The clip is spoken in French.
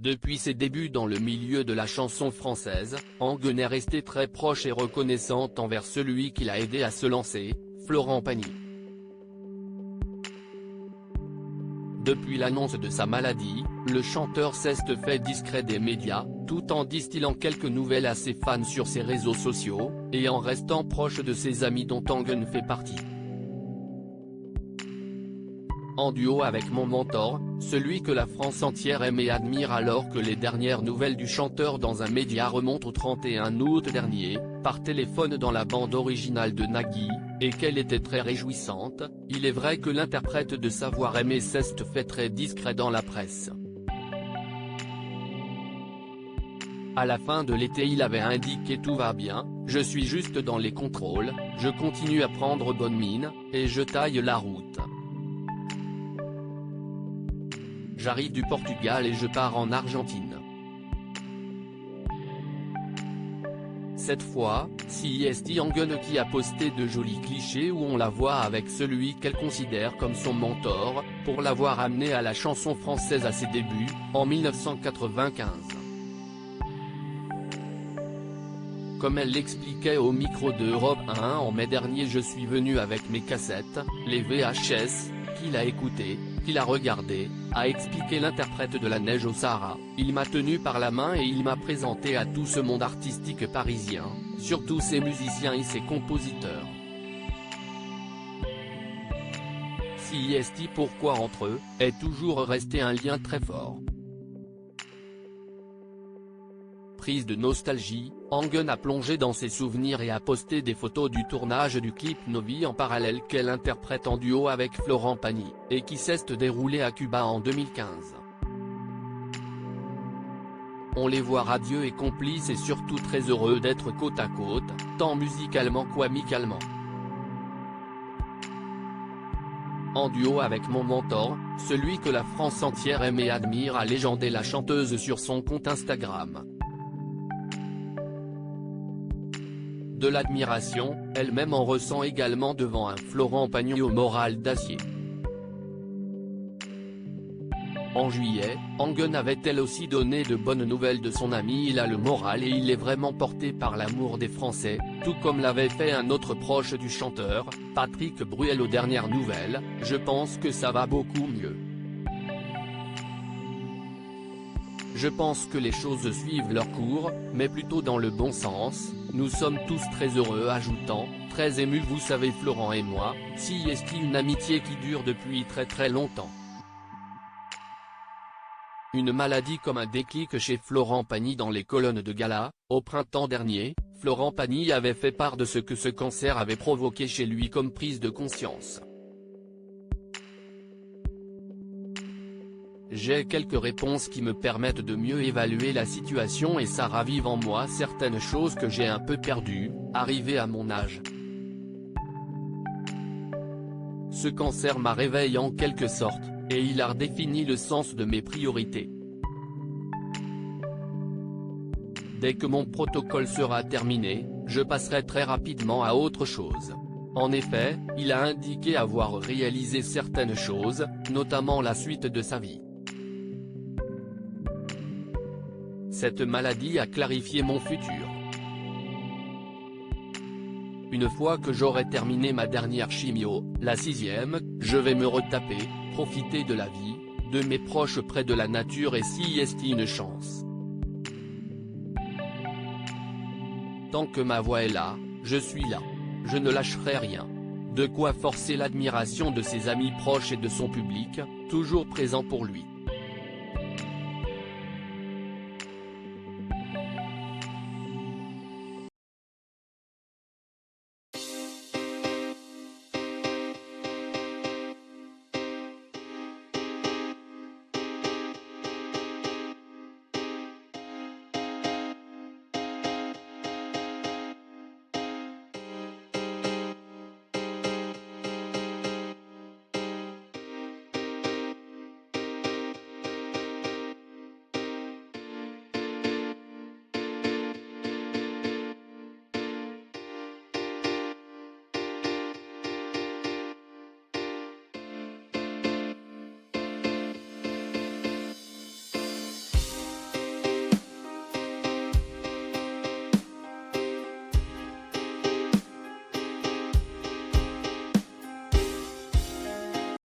Depuis ses débuts dans le milieu de la chanson française, Angen est restée très proche et reconnaissante envers celui qui l'a aidé à se lancer, Florent Pagny. Depuis l'annonce de sa maladie, le chanteur s'est fait discret des médias, tout en distillant quelques nouvelles à ses fans sur ses réseaux sociaux, et en restant proche de ses amis dont Angen fait partie. En duo avec mon mentor, celui que la France entière aime et admire. Alors que les dernières nouvelles du chanteur dans un média remontent au 31 août dernier, par téléphone dans la bande originale de Nagui, et qu'elle était très réjouissante, il est vrai que l'interprète de Savoir aimer s'est fait très discret dans la presse. À la fin de l'été il avait indiqué « Tout va bien, je suis juste dans les contrôles, je continue à prendre bonne mine, et je taille la route. J'arrive du Portugal et je pars en Argentine. » Cette fois, c'est Angen qui a posté de jolis clichés où on la voit avec celui qu'elle considère comme son mentor, pour l'avoir amenée à la chanson française à ses débuts, en 1995. Comme elle l'expliquait au micro de Europe 1 en mai dernier: je suis venu avec mes cassettes, les VHS, qu'il a écouté, qu'il a regardé, a expliqué l'interprète de La Neige au Sahara. Il m'a tenu par la main et il m'a présenté à tout ce monde artistique parisien, surtout ses musiciens et ses compositeurs. CIST pourquoi entre eux, est toujours resté un lien très fort. Prise de nostalgie, Angen a plongé dans ses souvenirs et a posté des photos du tournage du clip Novi en parallèle qu'elle interprète en duo avec Florent Pagny, et qui s'est déroulé à Cuba en 2015. On les voit radieux et complices et surtout très heureux d'être côte à côte, tant musicalement qu'amicalement. En duo avec mon mentor, celui que la France entière aime et admire, a légendé la chanteuse sur son compte Instagram. De l'admiration, elle-même en ressent également devant un Florent Pagny au moral d'acier. En juillet, Angen avait elle aussi donné de bonnes nouvelles de son ami. Il a le moral et il est vraiment porté par l'amour des Français, tout comme l'avait fait un autre proche du chanteur, Patrick Bruel aux dernières nouvelles. Je pense que ça va beaucoup mieux. Je pense que les choses suivent leur cours, mais plutôt dans le bon sens. Nous sommes tous très heureux, ajoutant, très ému. Vous savez, Florent et moi, c'est une amitié qui dure depuis très longtemps. Une maladie comme un déclic chez Florent Pagny. Dans les colonnes de gala, au printemps dernier, Florent Pagny avait fait part de ce que ce cancer avait provoqué chez lui comme prise de conscience. J'ai quelques réponses qui me permettent de mieux évaluer la situation et ça ravive en moi certaines choses que j'ai un peu perdues, arrivé à mon âge. Ce cancer m'a réveillé en quelque sorte, et il a redéfini le sens de mes priorités. Dès que mon protocole sera terminé, je passerai très rapidement à autre chose. En effet, il a indiqué avoir réalisé certaines choses, notamment la suite de sa vie. Cette maladie a clarifié mon futur. Une fois que j'aurai terminé ma dernière chimio, la 6e, je vais me retaper, profiter de la vie, de mes proches près de la nature et c'est une chance. Tant que ma voix est là, je suis là. Je ne lâcherai rien. De quoi forcer l'admiration de ses amis proches et de son public, toujours présent pour lui.